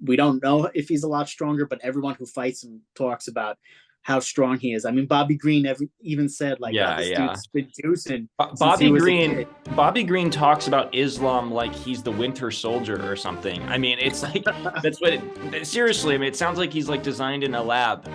we don't know if he's a lot stronger, but everyone who fights him talks about how strong he is. I mean, Bobby Green even said like, Yeah, this yeah. dude's been juicing since he Bobby was a Green, kid. Bobby Green talks about Islam like he's the Winter Soldier or something. I mean, it's like that's what seriously, I mean, it sounds like he's like designed in a lab.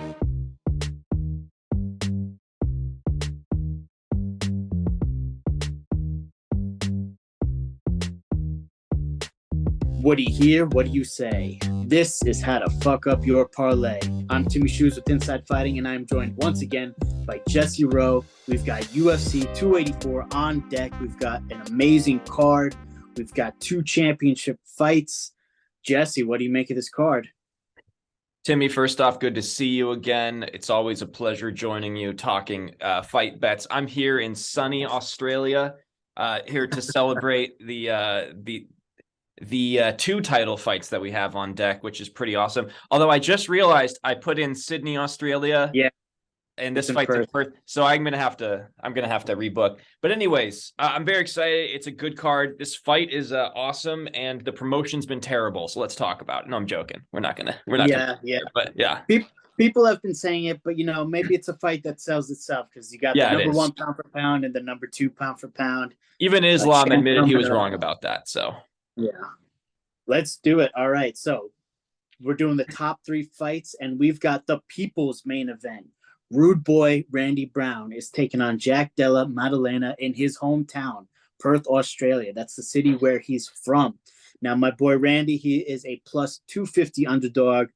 What do you hear? What do you say? This is how to fuck up your parlay. I'm Timmy Shoes with Inside Fighting, and I'm joined once again by Jesse Rowe. We've got UFC 284 on deck. We've got an amazing card. We've got 2 championship fights. Jesse, what do you make of this card? Timmy, first off, good to see you again. It's always a pleasure joining you, talking fight bets. I'm here in sunny Australia, here to celebrate the 2 title fights that we have on deck, which is pretty awesome. Although I just realized I put in Sydney, Australia. Yeah. And this fight's in Perth, so I'm gonna have to rebook. But anyways, I'm very excited. It's a good card. This fight is awesome, and the promotion's been terrible. So let's talk about it. No, I'm joking. We're not gonna. Yeah. But yeah, people have been saying it, but maybe it's a fight that sells itself because you got the number 1 pound for pound and the number 2 pound for pound. Even Islam admitted he was wrong about that. So yeah, let's do it. All right, so we're doing the top 3 fights, and we've got the people's main event. Rude Boy Randy Brown is taking on Jack Della Maddalena in his hometown, Perth, Australia. That's the city where he's from. Now, my boy Randy, he is a plus 250 underdog.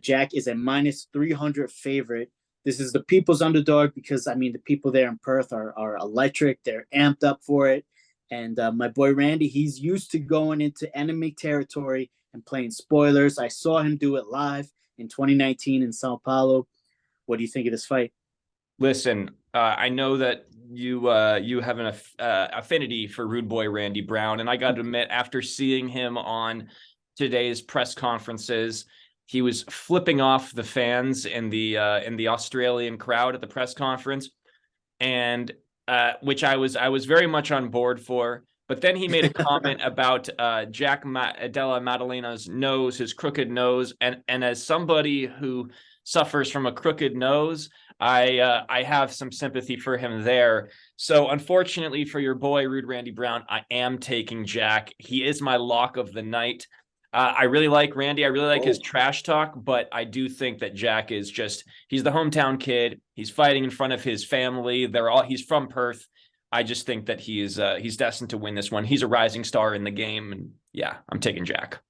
Jack is a minus 300 favorite. This is the people's underdog because, I mean, the people there in Perth are electric. They're amped up for it. And my boy Randy, he's used to going into enemy territory and playing spoilers. I saw him do it live in 2019 in Sao Paulo. What do you think of this fight? Listen, I know that you have an affinity for Rude Boy Randy Brown, and I got to admit, after seeing him on today's press conferences, he was flipping off the fans in the Australian crowd at the press conference, and which I was very much on board for. But then he made a comment about Jack Della Maddalena's nose, his crooked nose, and as somebody who suffers from a crooked nose, I have some sympathy for him there. So unfortunately for your boy Rude Randy Brown, I am taking Jack. He is my lock of the night. I really like Randy. I really like his trash talk, but I do think that Jack is he's the hometown kid. He's fighting in front of his family. He's from Perth. I just think that he's destined to win this one. He's a rising star in the game, and yeah, I'm taking Jack.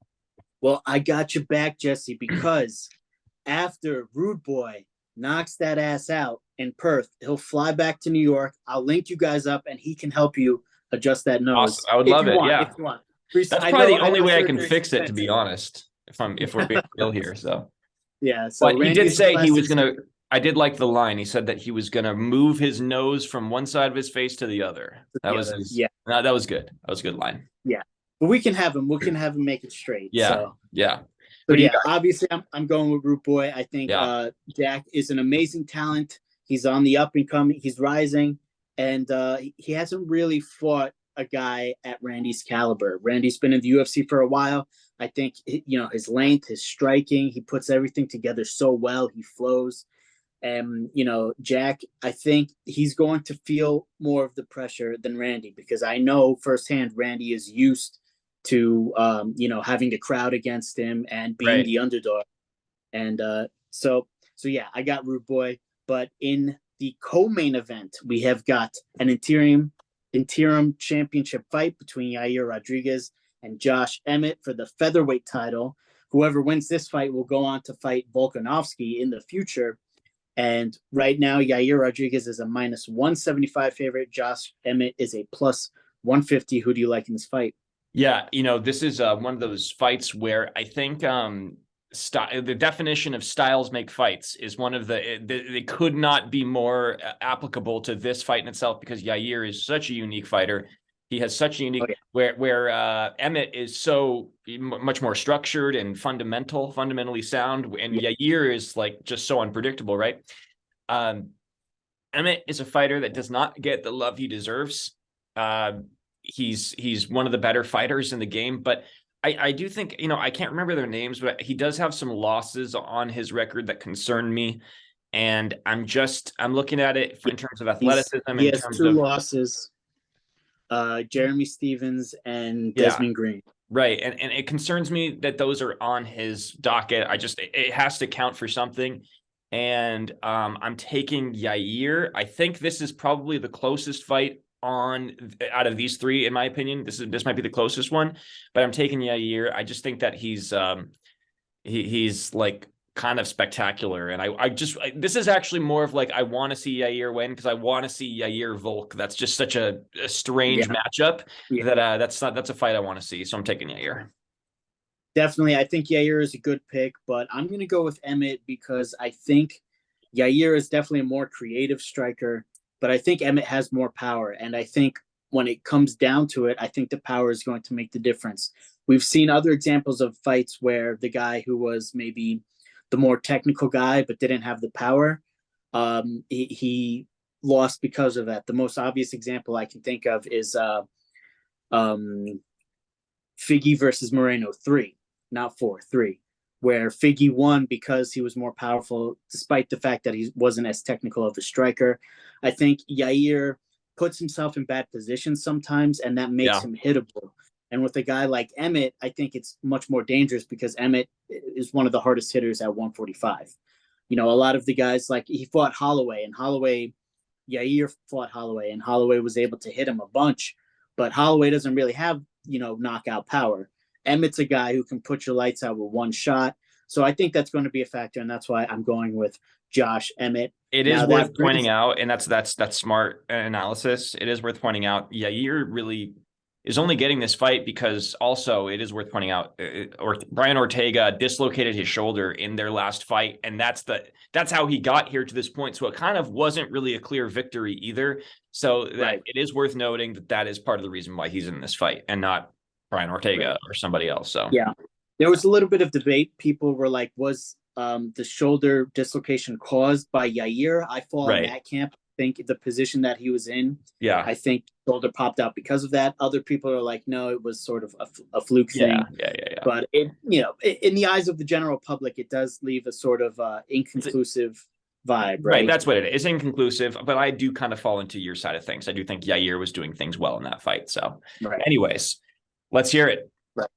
Well, I got your back, Jesse, because after Rude Boy knocks that ass out in Perth, he'll fly back to New York. I'll link you guys up, and he can help you adjust that nose. Awesome. I would love it. Yeah. If you want. That's probably the only way I can fix it, to be honest, if we're being real here. So yeah. So but he did say he was gonna. I did like the line. He said that he was gonna move his nose from one side of his face to the other. That was good. That was good. That was a good line. Yeah, but we can have him. We can have him make it straight. Yeah. So. Yeah. But yeah, obviously I'm going with Root Boy. I think Jack is an amazing talent. He's on the up and coming. He's rising, and he hasn't really fought a guy at Randy's caliber. Randy's been in the UFC for a while. I think his length, his striking, he puts everything together so well. He flows. And Jack, I think he's going to feel more of the pressure than Randy, because I know firsthand Randy is used to having the crowd against him and being the underdog. And so yeah, I got Rude Boy. But in the co-main event, we have got an interim championship fight between Yair Rodriguez and Josh Emmett for the featherweight title. Whoever wins this fight will go on to fight Volkanovski in the future. And right now, Yair Rodriguez is a minus 175 favorite. Josh Emmett is a plus 150. Who do you like in this fight? Yeah, this is one of those fights where I think the definition of styles make fights is one of they could not be more applicable to this fight in itself, because Yair is such a unique fighter. He has such a unique where Emmett is so much more structured and fundamentally sound, and Yair is like just so unpredictable, right? Emmett is a fighter that does not get the love he deserves. He's one of the better fighters in the game, but I do think, I can't remember their names, but he does have some losses on his record that concern me. And I'm looking at it in terms of athleticism, He in has terms 2 of, losses, Jeremy Stevens and yeah, Desmond Green. right. And it concerns me that those are on his docket. It has to count for something. And I'm taking Yair. I think this is probably the closest fight out of these 3, in my opinion. This might be the closest one, but I'm taking Yair. I just think that he's like kind of spectacular. And this is actually more of like, I want to see Yair win because I want to see Yair Volk. That's just such a strange matchup that that's a fight I want to see. So I'm taking Yair. Definitely. I think Yair is a good pick, but I'm going to go with Emmett because I think Yair is definitely a more creative striker, but I think Emmett has more power. And I think when it comes down to it, I think the power is going to make the difference. We've seen other examples of fights where the guy who was maybe the more technical guy but didn't have the power, he lost because of that. The most obvious example I can think of is Figgy versus Moreno 3, not 4, 3, where Figgy won because he was more powerful, despite the fact that he wasn't as technical of a striker. I think Yair puts himself in bad positions sometimes, and that makes him hittable. And with a guy like Emmett, I think it's much more dangerous because Emmett is one of the hardest hitters at 145. A lot of the guys, like he fought Holloway, and Yair fought Holloway, and Holloway was able to hit him a bunch, but Holloway doesn't really have, knockout power. Emmett's a guy who can put your lights out with one shot. So I think that's going to be a factor, and that's why I'm going with Josh Emmett. It is worth pointing out, and that's smart analysis. It is worth pointing out, Yair really is only getting this fight because also it is worth pointing out, Brian Ortega dislocated his shoulder in their last fight, and that's how he got here to this point. So it kind of wasn't really a clear victory either. So it is worth noting that is part of the reason why he's in this fight and not Brian Ortega or somebody else. So there was a little bit of debate. People were like, was the shoulder dislocation caused by Yair? I fall in that camp. I think the position that he was in, I think shoulder popped out because of that. Other people are like, no, it was sort of a fluke thing. But in the eyes of the general public, it does leave a sort of inconclusive vibe, right? That's what it is. It's inconclusive, but I do kind of fall into your side of things. I do think Yair was doing things well in that fight. So anyways, let's hear it. Right.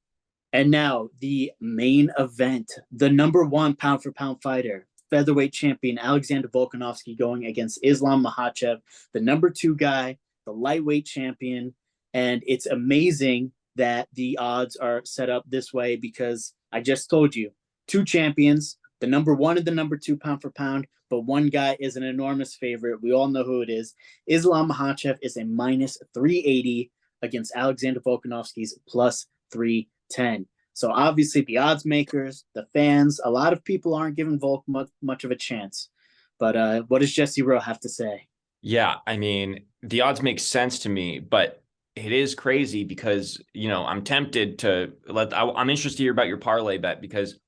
And now the main event, the #1 pound for pound fighter, featherweight champion Alexander Volkanovski going against Islam Makhachev, the #2 guy, the lightweight champion. And it's amazing that the odds are set up this way because I just told you, 2 champions, the #1 and the #2 pound for pound, but one guy is an enormous favorite. We all know who it is. Islam Makhachev is a -380 against Alexander Volkanovski's +310. So obviously the odds makers, the fans, a lot of people aren't giving Volk much of a chance. But what does Jesse Rowe have to say? Yeah, I mean, the odds make sense to me, but it is crazy because, I'm tempted to I'm interested to hear about your parlay bet because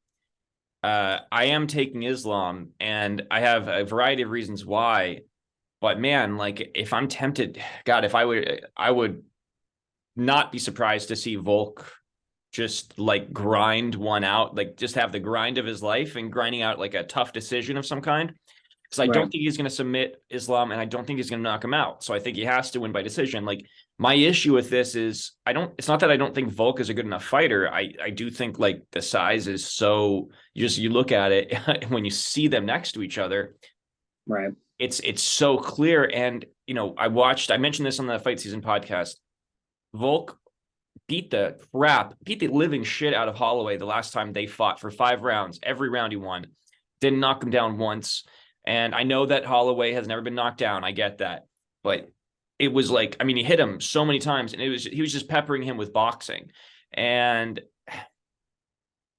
I am taking Islam and I have a variety of reasons why. But man, like if I'm tempted, God, I would not be surprised to see Volk just like grind one out, like just have the grind of his life and grinding out like a tough decision of some kind. Because I don't think he's going to submit Islam and I don't think he's going to knock him out. So I think he has to win by decision. Like my issue with this is it's not that I don't think Volk is a good enough fighter. I do think like the size is so you look at it when you see them next to each other. Right. It's so clear. And, I mentioned this on the Fight Season podcast. Volk beat the living shit out of Holloway the last time they fought for 5 rounds. Every round he won. Didn't knock him down once. And I know that Holloway has never been knocked down. I get that. But it was like, I mean, he hit him so many times and he was just peppering him with boxing. And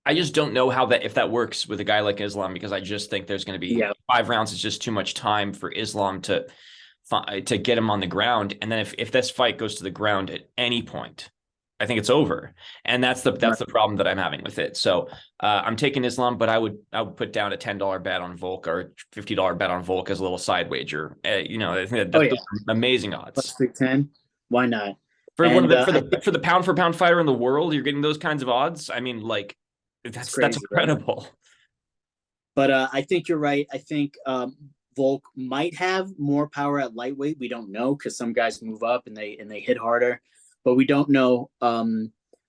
I just don't know if that works with a guy like Islam, because I just think there's going to be 5 rounds is just too much time for Islam to get him on the ground. And then if this fight goes to the ground at any point, I think it's over. And that's the problem that I'm having with it. So I'm taking Islam, but I would put down a $10 bet on Volk or $50 bet on Volk as a little side wager. I think that's amazing odds. +310. Why not? For one And of the for the pound for pound fighter in the world, you're getting those kinds of odds. I mean, like that's crazy, incredible. Right? But I think you're right. I think Volk might have more power at lightweight. We don't know because some guys move up and they hit harder, but we don't know.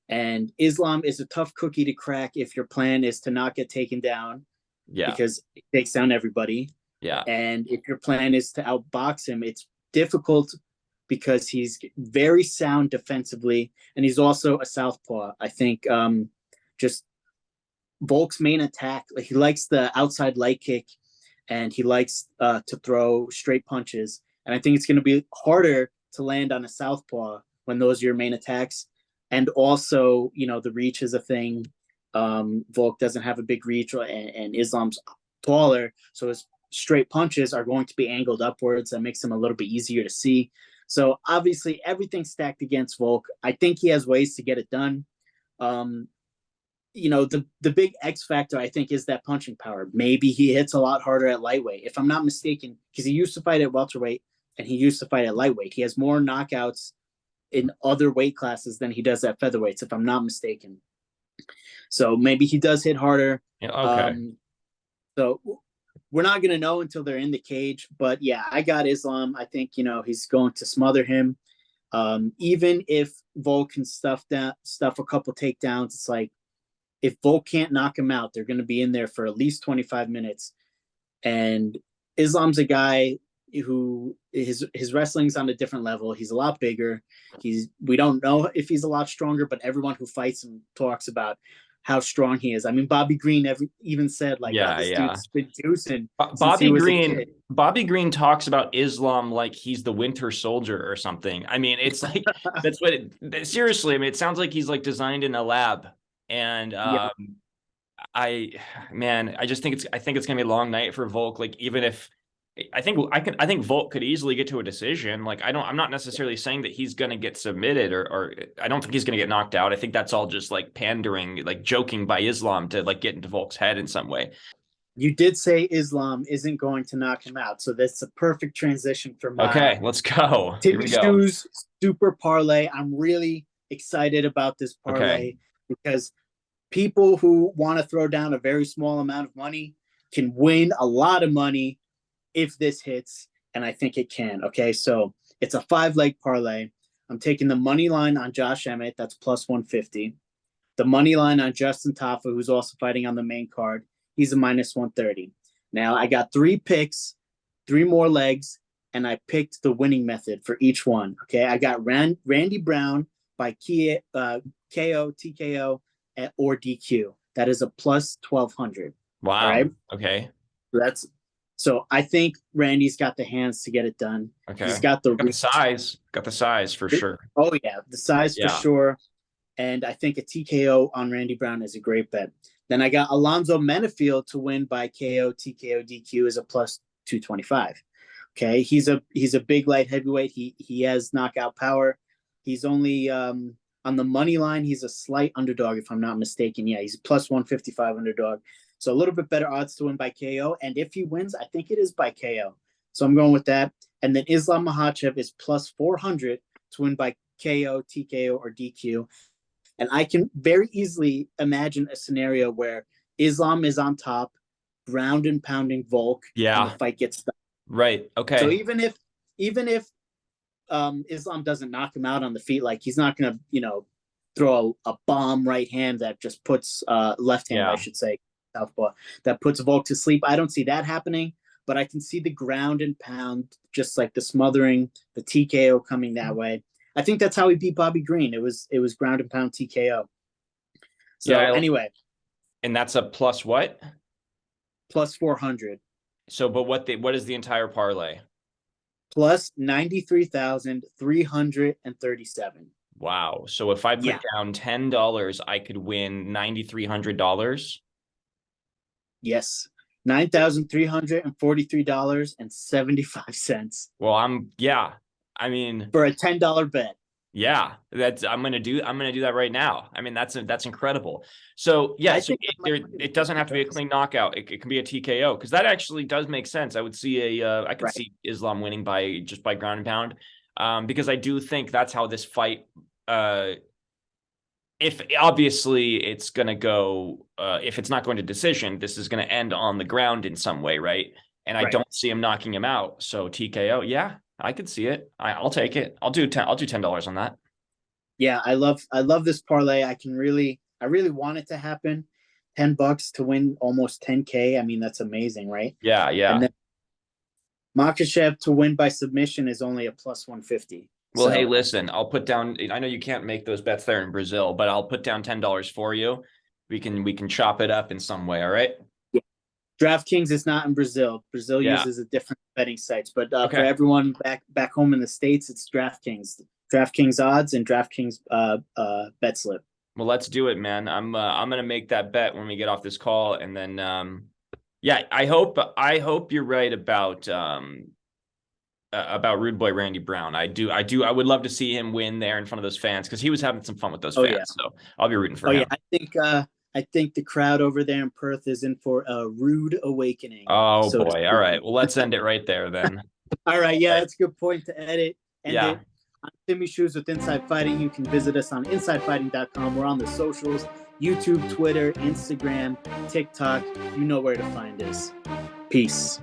And Islam is a tough cookie to crack if your plan is to not get taken down. Yeah. Because it takes down everybody. Yeah. And if your plan is to outbox him, it's difficult because he's very sound defensively, and he's also a southpaw. I think just Volk's main attack, like he likes the outside light kick, and he likes to throw straight punches. And I think it's going to be harder to land on a southpaw when those are your main attacks. And also, the reach is a thing. Volk doesn't have a big reach, and Islam's taller, so his straight punches are going to be angled upwards. That makes them a little bit easier to see. So obviously everything's stacked against Volk. I think he has ways to get it done. The big X factor, I think, is that punching power. Maybe he hits a lot harder at lightweight, if I'm not mistaken, because he used to fight at welterweight and he used to fight at lightweight. He has more knockouts in other weight classes than he does at featherweights, if I'm not mistaken. So maybe he does hit harder. Yeah, okay. So we're not going to know until they're in the cage. But yeah, I got Islam. I think, he's going to smother him. Even if Volk can stuff a couple takedowns, it's like if Volk can't knock him out, they're going to be in there for at least 25 minutes. And Islam's a guy who his wrestling's on a different level. He's a lot bigger. We don't know if he's a lot stronger, but everyone who fights him talks about how strong he is. I mean, Bobby Green even said, like, this dude's been juicing. Bobby Green talks about Islam like he's the Winter Soldier or something. I mean, it's like that's what seriously. I mean, it sounds like he's like designed in a lab. And I just think it's gonna be a long night for Volk. Like, even if I think Volk could easily get to a decision. Like, I'm not necessarily saying that he's going to get submitted or I don't think he's going to get knocked out. I think that's all just like pandering, like joking by Islam to like get into Volk's head in some way. You did say Islam isn't going to knock him out. So that's a perfect transition for my Okay, let's go. Timmy Shoes super parlay. I'm really excited about this parlay because people who want to throw down a very small amount of money can win a lot of money if this hits, and I think it can. Okay, so it's a 5-leg parlay. I'm taking the money line on Josh Emmett, that's plus 150. The money line on Justin Tafa, who's also fighting on the main card, he's a minus 130. Now I got 3 picks, 3 more legs, and I picked the winning method for each one. Okay, I got Randy Brown by KO, TKO, or DQ. That is a plus 1,200. Wow. All right. Okay. So I think Randy's got the hands to get it done. Okay. He's got the size. Got the size for sure. Oh, yeah. The size for sure. And I think a TKO on Randy Brown is a great bet. Then I got Alonzo Menafield to win by KO, TKO, DQ is a plus 225. Okay. He's a big light heavyweight. He has knockout power. He's only on the money line. He's a slight underdog, if I'm not mistaken. Yeah, he's a plus 155 underdog. So a little bit better odds to win by KO. And if he wins, I think it is by KO. So I'm going with that. And then Islam Makhachev is plus 400 to win by KO, TKO, or DQ. And I can very easily imagine a scenario where Islam is on top, ground and pounding Volk, and the fight gets done. Right. Okay. So even if Islam doesn't knock him out on the feet, like he's not going to, throw a bomb right hand that just puts left hand, I should say, southpaw, that puts Volk to sleep. I don't see that happening, but I can see the ground and pound, just like the smothering, the TKO coming that way. I think that's how he beat Bobby Green. It was ground and pound TKO. So anyway. And that's a plus what? Plus 400. So, but what is the entire parlay? Plus 93,337. Wow. So if I put down $10, I could win $9,300. Yes. $9,343.75. Well, I mean, for a $10 bet. Yeah, I'm gonna do that right now. I mean, that's incredible. So yeah, so it doesn't have to be a clean knockout. It can be a TKO, because that actually does make sense. I would see I could see Islam winning by ground and pound. because I do think that's how this fight, if obviously it's going to go, if it's not going to decision, this is going to end on the ground in some way, right? And I don't see him knocking him out. So TKO, yeah, I could see it. I'll take it. I'll do $10 on that. Yeah, I love this parlay. I really want it to happen. $10 to win almost 10K. I mean, that's amazing, right? Yeah, yeah. And then Makhachev to win by submission is only a plus 150. Well, so, hey, listen, I'll put down, I know you can't make those bets there in Brazil, but I'll put down $10 for you. We can chop it up in some way, all right? Yeah. DraftKings is not in Brazil. Brazil uses a different betting sites, but for everyone back home in the States, it's DraftKings. DraftKings odds and DraftKings bet slip. Well, let's do it, man. I'm gonna make that bet when we get off this call, and then yeah, I hope you're right about Rude Boy Randy Brown. I would love to see him win there in front of those fans, because he was having some fun with those fans. Yeah. So I'll be rooting for him. Yeah, I think the crowd over there in Perth is in for a rude awakening. Oh boy! All right, well, let's end it right there then. All right, yeah, that's a good point to edit. I'm Timmy Shoes with Inside Fighting. You can visit us on InsideFighting.com. We're on the socials: YouTube, Twitter, Instagram, TikTok. You know where to find us. Peace.